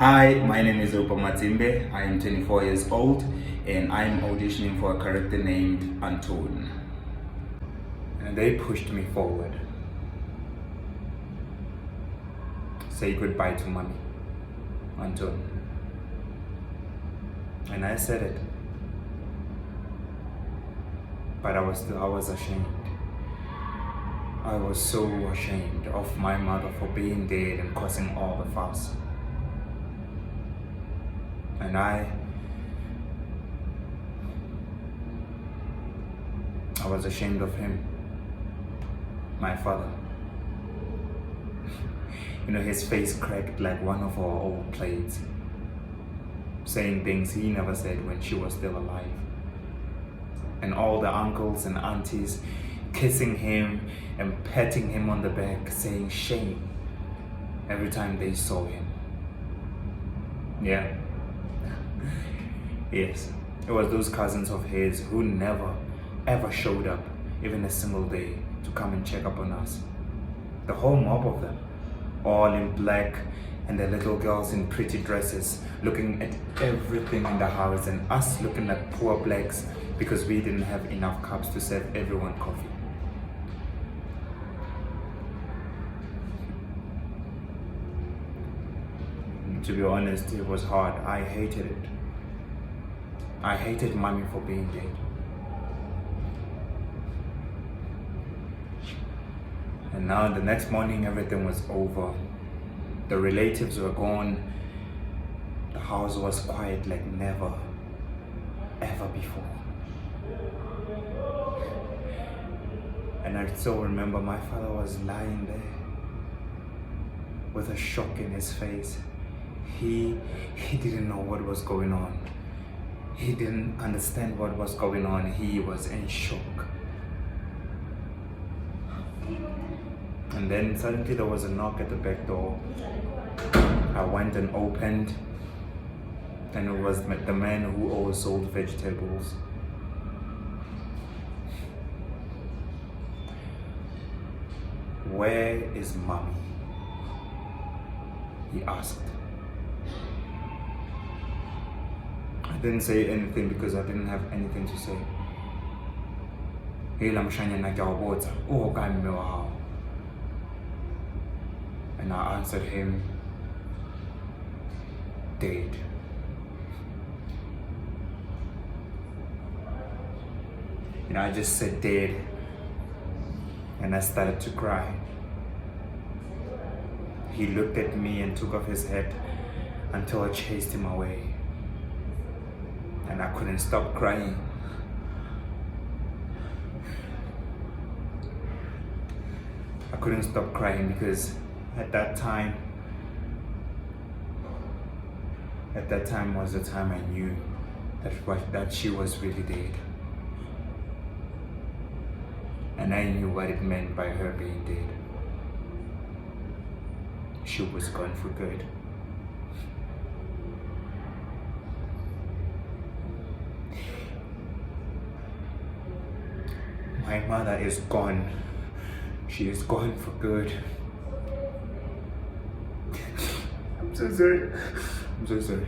Hi, my name is Opa Matimbe. I am 24 years old and I'm auditioning for a character named Anton. And they pushed me forward. Say goodbye to mommy, Anton. And I said it. But I was ashamed. I was so ashamed of my mother for being dead and causing all the fuss. And I was ashamed of him, my father. His face cracked like one of our old plates, saying things he never said when she was still alive. And all the uncles and aunties kissing him and patting him on the back, saying shame every time they saw him. Yeah. Yes, it was those cousins of his who never ever showed up, even a single day, to come and check up on us. The whole mob of them, all in black, and the little girls in pretty dresses, looking at everything in the house, and us looking at poor blacks because we didn't have enough cups to serve everyone coffee. To be honest, it was hard. I hated it. I hated mommy for being dead. And now the next morning, everything was over. The relatives were gone. The house was quiet like never, ever before. And I still remember my father was lying there with a shock in his face. He didn't know what was going on. He didn't understand what was going on. He was in shock. And then suddenly there was a knock at the back door. I went and opened, and it was the man who always sold vegetables. "Where is mommy?" he asked. I didn't say anything because I didn't have anything to say. And I answered him, "Dead." I just said dead, and I started to cry. He looked at me and took off his hat until I chased him away. And I couldn't stop crying. I couldn't stop crying because at that time was the time I knew that she was really dead. And I knew what it meant by her being dead. She was gone for good. My mother is gone. She is gone for good. I'm so sorry. I'm so sorry.